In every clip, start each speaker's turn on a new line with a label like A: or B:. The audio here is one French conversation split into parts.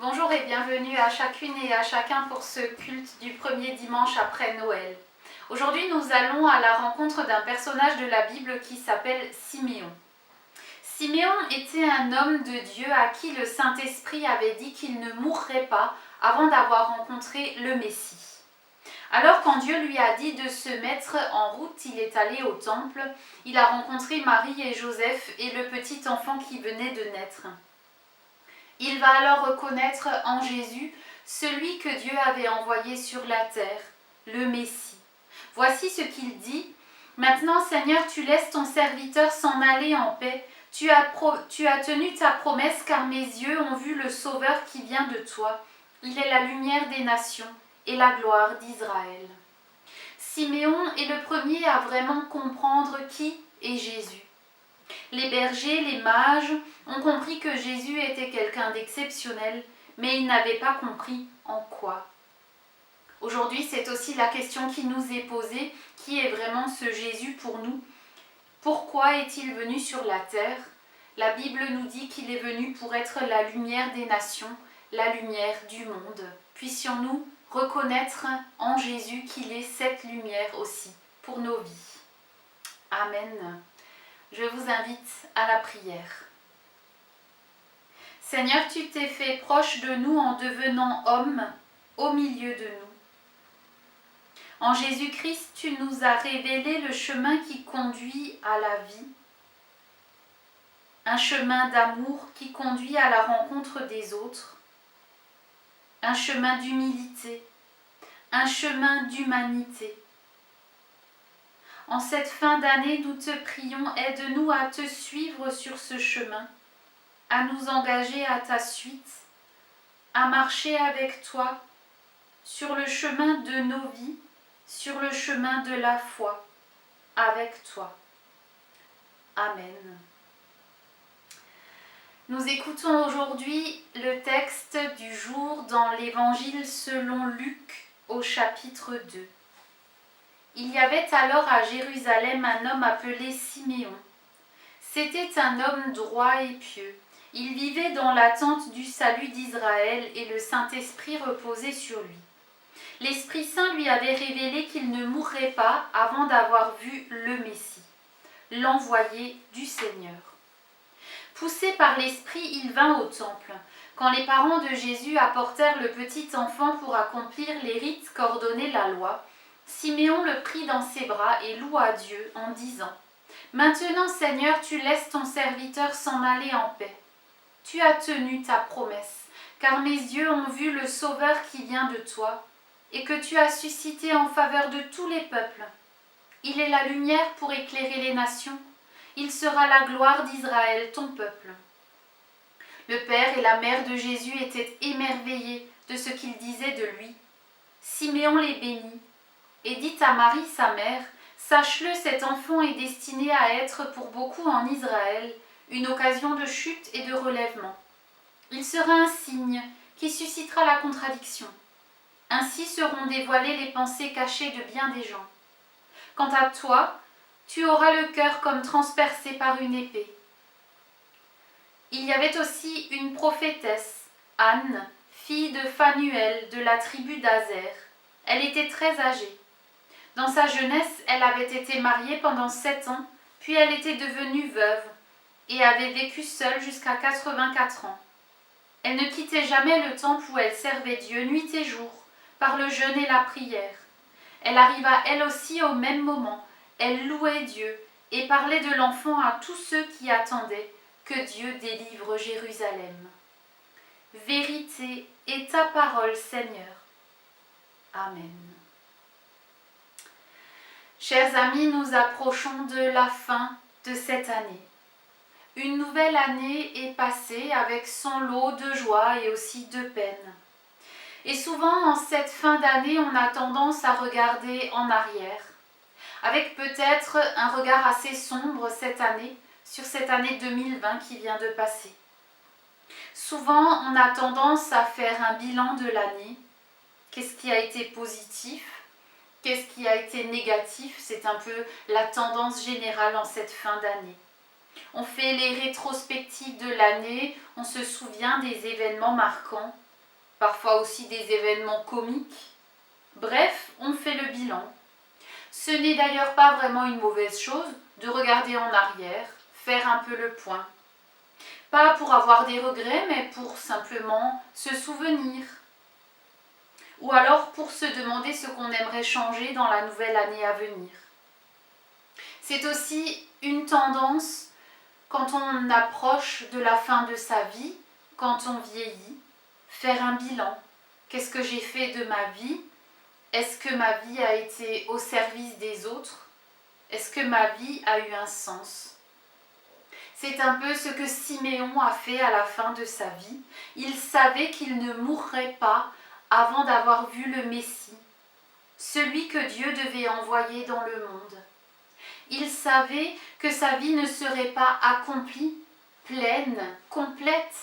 A: Bonjour et bienvenue à chacune et à chacun pour ce culte du premier dimanche après Noël. Aujourd'hui, nous allons à la rencontre d'un personnage de la Bible qui s'appelle Siméon. Siméon était un homme de Dieu à qui le Saint-Esprit avait dit qu'il ne mourrait pas avant d'avoir rencontré le Messie. Alors quand Dieu lui a dit de se mettre en route, il est allé au temple, il a rencontré Marie et Joseph et le petit enfant qui venait de naître. Il va alors reconnaître en Jésus celui que Dieu avait envoyé sur la terre, le Messie. Voici ce qu'il dit. Maintenant, Seigneur, tu laisses ton serviteur s'en aller en paix. Tu as tenu ta promesse car mes yeux ont vu le Sauveur qui vient de toi. Il est la lumière des nations et la gloire d'Israël. Siméon est le premier à vraiment comprendre qui est Jésus. Les bergers, les mages ont compris que Jésus était quelqu'un d'exceptionnel, mais ils n'avaient pas compris en quoi. Aujourd'hui, c'est aussi la question qui nous est posée, qui est vraiment ce Jésus pour nous? Pourquoi est-il venu sur la terre? La Bible nous dit qu'il est venu pour être la lumière des nations, la lumière du monde. Puissions-nous reconnaître en Jésus qu'il est cette lumière aussi pour nos vies. Amen. Je vous invite à la prière. Seigneur, tu t'es fait proche de nous en devenant homme au milieu de nous. En Jésus-Christ, tu nous as révélé le chemin qui conduit à la vie, un chemin d'amour qui conduit à la rencontre des autres, un chemin d'humilité, un chemin d'humanité. En cette fin d'année, nous te prions, aide-nous à te suivre sur ce chemin, à nous engager à ta suite, à marcher avec toi sur le chemin de nos vies, sur le chemin de la foi, avec toi. Amen. Nous écoutons aujourd'hui le texte du jour dans l'Évangile selon Luc au chapitre 2. Il y avait alors à Jérusalem un homme appelé Siméon. C'était un homme droit et pieux. Il vivait dans l'attente du salut d'Israël et le Saint-Esprit reposait sur lui. L'Esprit Saint lui avait révélé qu'il ne mourrait pas avant d'avoir vu le Messie, l'envoyé du Seigneur. Poussé par l'Esprit, il vint au temple. Quand les parents de Jésus apportèrent le petit enfant pour accomplir les rites qu'ordonnait la loi, Siméon le prit dans ses bras et loua Dieu en disant : « Maintenant, Seigneur, tu laisses ton serviteur s'en aller en paix. Tu as tenu ta promesse, car mes yeux ont vu le Sauveur qui vient de toi, et que tu as suscité en faveur de tous les peuples. Il est la lumière pour éclairer les nations. Il sera la gloire d'Israël, ton peuple. » Le père et la mère de Jésus étaient émerveillés de ce qu'il disait de lui. Siméon les bénit et dit à Marie, sa mère : « Sache-le, cet enfant est destiné à être pour beaucoup en Israël une occasion de chute et de relèvement. Il sera un signe qui suscitera la contradiction. Ainsi seront dévoilées les pensées cachées de bien des gens. Quant à toi, tu auras le cœur comme transpercé par une épée. » Il y avait aussi une prophétesse, Anne, fille de Phanuel de la tribu d'Aser. Elle était très âgée. Dans sa jeunesse, elle avait été mariée pendant 7 ans, puis elle était devenue veuve et avait vécu seule jusqu'à 84 ans. Elle ne quittait jamais le temple où elle servait Dieu nuit et jour, par le jeûne et la prière. Elle arriva elle aussi au même moment. Elle louait Dieu et parlait de l'enfant à tous ceux qui attendaient que Dieu délivre Jérusalem. Vérité est ta parole, Seigneur. Amen. Chers amis, nous approchons de la fin de cette année. Une nouvelle année est passée avec son lot de joie et aussi de peine. Et souvent, en cette fin d'année, on a tendance à regarder en arrière, avec peut-être un regard assez sombre cette année, sur cette année 2020 qui vient de passer. Souvent, on a tendance à faire un bilan de l'année. Qu'est-ce qui a été positif ? Qu'est-ce qui a été négatif? C'est un peu la tendance générale en cette fin d'année. On fait les rétrospectives de l'année, on se souvient des événements marquants. parfois aussi des événements comiques. Bref, on fait le bilan. Ce n'est d'ailleurs pas vraiment une mauvaise chose de regarder en arrière, faire un peu le point. Pas pour avoir des regrets, mais pour simplement se souvenir. Ou alors pour se demander ce qu'on aimerait changer dans la nouvelle année à venir. C'est aussi une tendance quand on approche de la fin de sa vie, quand on vieillit, faire un bilan. Qu'est-ce que j'ai fait de ma vie? Est-ce que ma vie a été au service des autres? Est-ce que ma vie a eu un sens? C'est un peu ce que Siméon a fait à la fin de sa vie. Il savait qu'il ne mourrait pas avant d'avoir vu le Messie, celui que Dieu devait envoyer dans le monde. Il savait que sa vie ne serait pas accomplie, pleine, complète,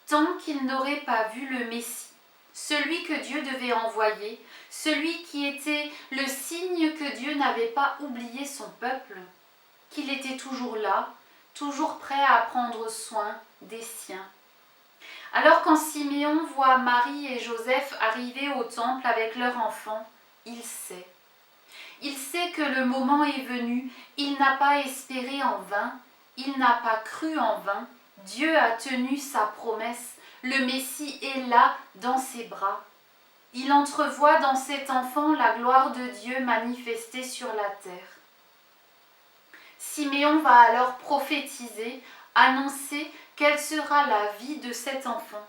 A: tant qu'il n'aurait pas vu le Messie, celui que Dieu devait envoyer, celui qui était le signe que Dieu n'avait pas oublié son peuple, qu'il était toujours là, toujours prêt à prendre soin des siens. Alors quand Siméon voit Marie et Joseph arriver au temple avec leur enfant, il sait. Il sait que le moment est venu, il n'a pas espéré en vain, il n'a pas cru en vain, Dieu a tenu sa promesse, le Messie est là dans ses bras. Il entrevoit dans cet enfant la gloire de Dieu manifestée sur la terre. Siméon va alors prophétiser, annoncer quelle sera la vie de cet enfant.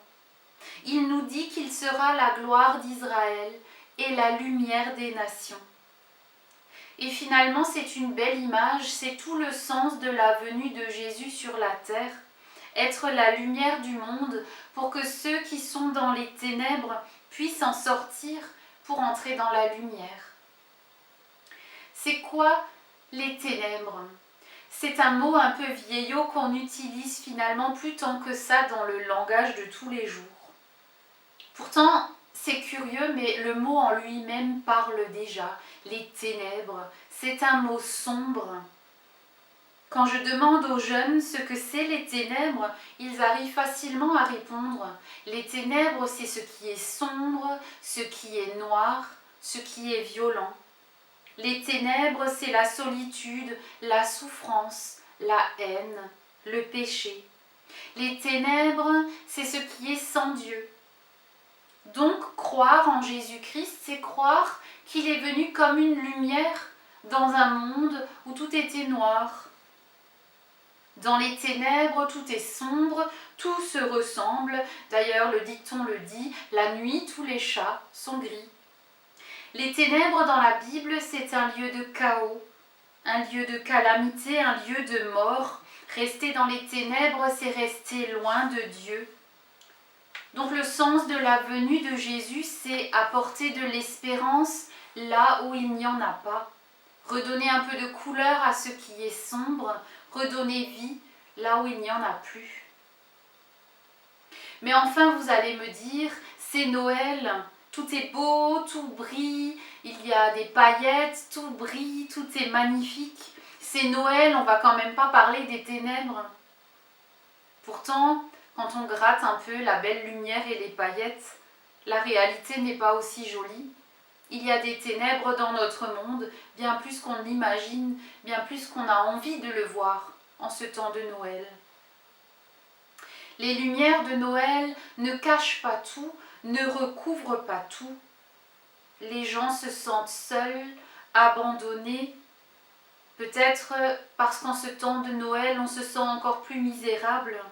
A: Il nous dit qu'il sera la gloire d'Israël et la lumière des nations. Et finalement, c'est une belle image, c'est tout le sens de la venue de Jésus sur la terre, être la lumière du monde pour que ceux qui sont dans les ténèbres puissent en sortir pour entrer dans la lumière. C'est quoi les ténèbres? C'est un mot un peu vieillot qu'on utilise finalement plus tant que ça dans le langage de tous les jours. Pourtant, c'est curieux, mais le mot en lui-même parle déjà. Les ténèbres, c'est un mot sombre. Quand je demande aux jeunes ce que c'est les ténèbres, ils arrivent facilement à répondre. Les ténèbres, c'est ce qui est sombre, ce qui est noir, ce qui est violent. Les ténèbres, c'est la solitude, la souffrance, la haine, le péché. Les ténèbres, c'est ce qui est sans Dieu. Donc, croire en Jésus-Christ, c'est croire qu'il est venu comme une lumière dans un monde où tout était noir. Dans les ténèbres, tout est sombre, tout se ressemble. D'ailleurs, le dicton le dit, la nuit, tous les chats sont gris. Les ténèbres dans la Bible, c'est un lieu de chaos, un lieu de calamité, un lieu de mort. Rester dans les ténèbres, c'est rester loin de Dieu. Donc le sens de la venue de Jésus, c'est apporter de l'espérance là où il n'y en a pas. Redonner un peu de couleur à ce qui est sombre, redonner vie là où il n'y en a plus. Mais enfin, vous allez me dire, c'est Noël, tout est beau, tout brille, il y a des paillettes, tout brille, tout est magnifique. C'est Noël, on va quand même pas parler des ténèbres. Pourtant, quand on gratte un peu la belle lumière et les paillettes, la réalité n'est pas aussi jolie. Il y a des ténèbres dans notre monde, bien plus qu'on l'imagine, bien plus qu'on a envie de le voir en ce temps de Noël. Les lumières de Noël ne cachent pas tout, ne recouvrent pas tout. Les gens se sentent seuls, abandonnés, peut-être parce qu'en ce temps de Noël, on se sent encore plus misérable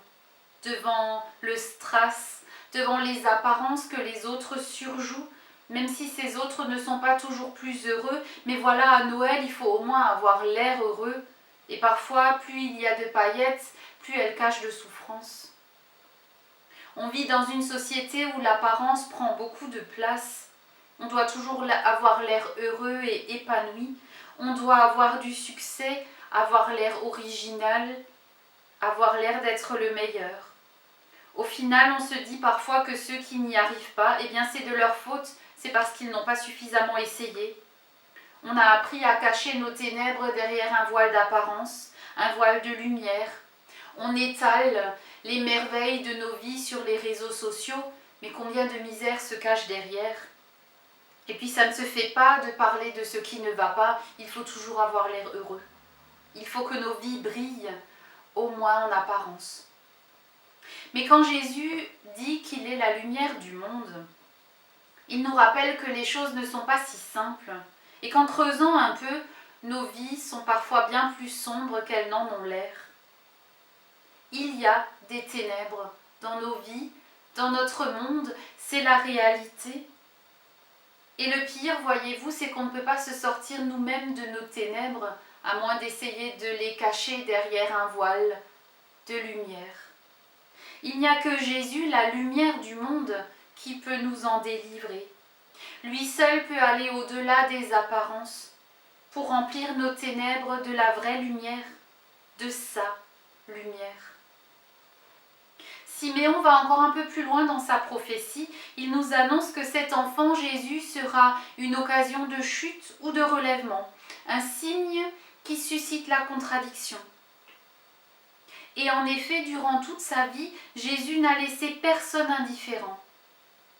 A: devant le strass, devant les apparences que les autres surjouent, même si ces autres ne sont pas toujours plus heureux. Mais voilà, à Noël, il faut au moins avoir l'air heureux. Et parfois, plus il y a de paillettes, plus elles cachent de souffrance. On vit dans une société où l'apparence prend beaucoup de place. On doit toujours avoir l'air heureux et épanoui. On doit avoir du succès, avoir l'air original, avoir l'air d'être le meilleur. Au final, on se dit parfois que ceux qui n'y arrivent pas, eh bien c'est de leur faute, c'est parce qu'ils n'ont pas suffisamment essayé. On a appris à cacher nos ténèbres derrière un voile d'apparence, un voile de lumière. On étale les merveilles de nos vies sur les réseaux sociaux, mais combien de misère se cache derrière. Et puis ça ne se fait pas de parler de ce qui ne va pas, il faut toujours avoir l'air heureux. Il faut que nos vies brillent, au moins en apparence. Mais quand Jésus dit qu'il est la lumière du monde, il nous rappelle que les choses ne sont pas si simples et qu'en creusant un peu, nos vies sont parfois bien plus sombres qu'elles n'en ont l'air. Il y a des ténèbres dans nos vies, dans notre monde, c'est la réalité. Et le pire, voyez-vous, c'est qu'on ne peut pas se sortir nous-mêmes de nos ténèbres, à moins d'essayer de les cacher derrière un voile de lumière. Il n'y a que Jésus, la lumière du monde, qui peut nous en délivrer. Lui seul peut aller au-delà des apparences pour remplir nos ténèbres de la vraie lumière, de sa lumière. Siméon va encore un peu plus loin dans sa prophétie. Il nous annonce que cet enfant Jésus sera une occasion de chute ou de relèvement, un signe qui suscite la contradiction. Et en effet, durant toute sa vie, Jésus n'a laissé personne indifférent.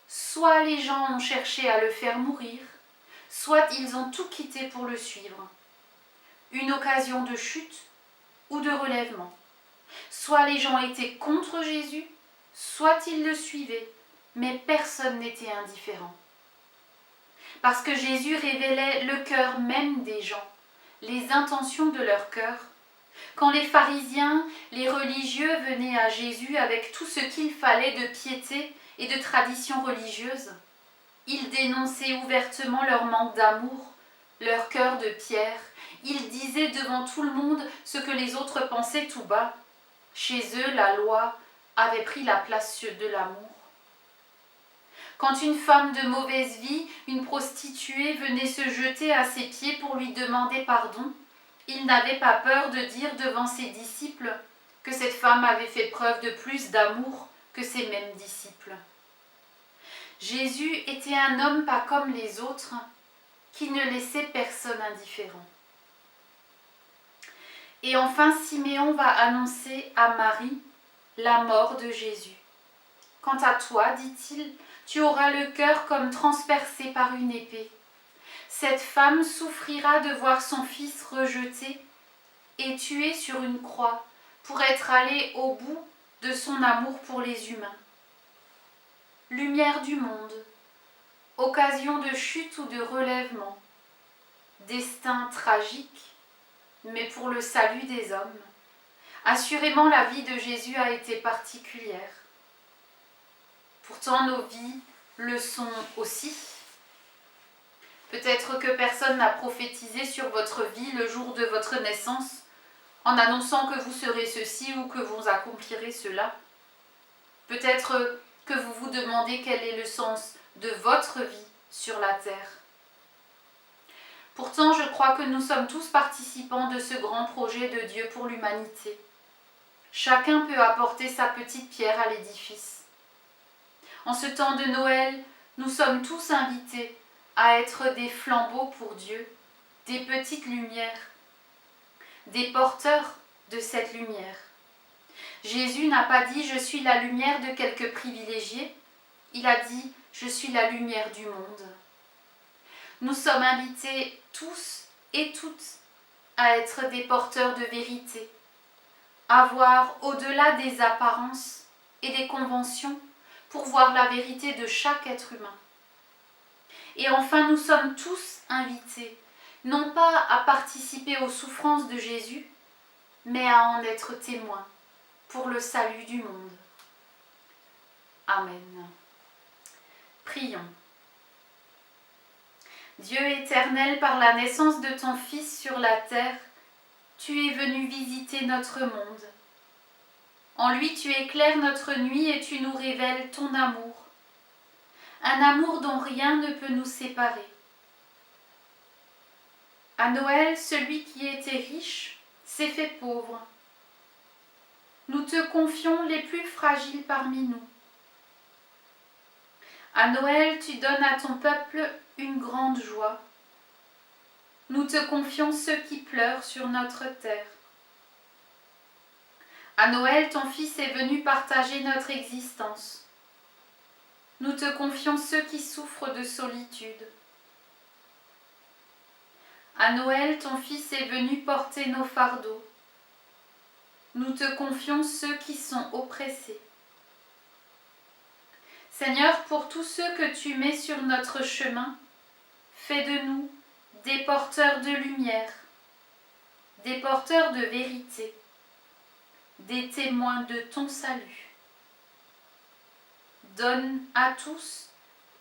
A: Soit les gens ont cherché à le faire mourir, soit ils ont tout quitté pour le suivre. Une occasion de chute ou de relèvement. Soit les gens étaient contre Jésus, soit ils le suivaient, mais personne n'était indifférent. Parce que Jésus révélait le cœur même des gens, les intentions de leur cœur. Quand les pharisiens, les religieux venaient à Jésus avec tout ce qu'il fallait de piété et de tradition religieuse, ils dénonçaient ouvertement leur manque d'amour, leur cœur de pierre. Ils disaient devant tout le monde ce que les autres pensaient tout bas. Chez eux, la loi avait pris la place de l'amour. Quand une femme de mauvaise vie, une prostituée, venait se jeter à ses pieds pour lui demander pardon, il n'avait pas peur de dire devant ses disciples que cette femme avait fait preuve de plus d'amour que ses mêmes disciples. Jésus était un homme pas comme les autres, qui ne laissait personne indifférent. Et enfin, Siméon va annoncer à Marie la mort de Jésus. Quant à toi, dit-il, tu auras le cœur comme transpercé par une épée. Cette femme souffrira de voir son fils rejeté et tué sur une croix pour être allée au bout de son amour pour les humains. Lumière du monde, occasion de chute ou de relèvement, destin tragique, mais pour le salut des hommes. Assurément, la vie de Jésus a été particulière. Pourtant, nos vies le sont aussi. Peut-être que personne n'a prophétisé sur votre vie le jour de votre naissance, en annonçant que vous serez ceci ou que vous accomplirez cela. Peut-être que vous vous demandez quel est le sens de votre vie sur la terre. Pourtant, je crois que nous sommes tous participants de ce grand projet de Dieu pour l'humanité. Chacun peut apporter sa petite pierre à l'édifice. En ce temps de Noël, nous sommes tous invités à être des flambeaux pour Dieu, des petites lumières, des porteurs de cette lumière. Jésus n'a pas dit « je suis la lumière de quelques privilégiés », il a dit « je suis la lumière du monde ». Nous sommes invités tous et toutes à être des porteurs de vérité, à voir au-delà des apparences et des conventions pour voir la vérité de chaque être humain. Et enfin, nous sommes tous invités, non pas à participer aux souffrances de Jésus, mais à en être témoins pour le salut du monde. Amen. Prions. Dieu éternel, par la naissance de ton Fils sur la terre, tu es venu visiter notre monde. En lui, tu éclaires notre nuit et tu nous révèles ton amour. Un amour dont rien ne peut nous séparer. À Noël, celui qui était riche s'est fait pauvre. Nous te confions les plus fragiles parmi nous. À Noël, tu donnes à ton peuple une grande joie. Nous te confions ceux qui pleurent sur notre terre. À Noël, ton Fils est venu partager notre existence. Nous te confions ceux qui souffrent de solitude. À Noël, ton Fils est venu porter nos fardeaux. Nous te confions ceux qui sont oppressés. Seigneur, pour tous ceux que tu mets sur notre chemin, fais de nous des porteurs de lumière, des porteurs de vérité, des témoins de ton salut. Donne à tous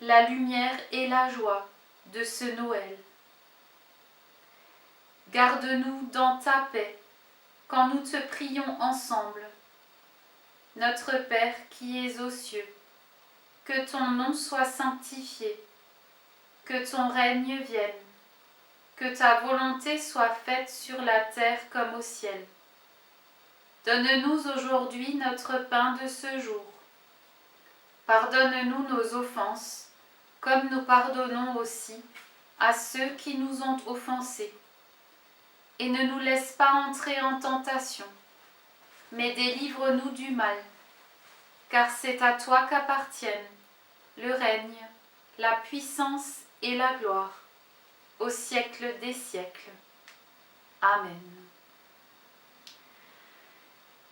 A: la lumière et la joie de ce Noël. Garde-nous dans ta paix quand nous te prions ensemble. Notre Père qui es aux cieux, que ton nom soit sanctifié, que ton règne vienne, que ta volonté soit faite sur la terre comme au ciel. Donne-nous aujourd'hui notre pain de ce jour. Pardonne-nous nos offenses, comme nous pardonnons aussi à ceux qui nous ont offensés. Et ne nous laisse pas entrer en tentation, mais délivre-nous du mal, car c'est à toi qu'appartiennent le règne, la puissance et la gloire, au siècle des siècles. Amen.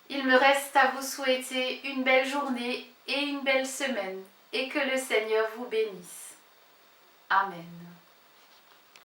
A: Il me reste à vous souhaiter une belle journée et une belle semaine, et que le Seigneur vous bénisse. Amen.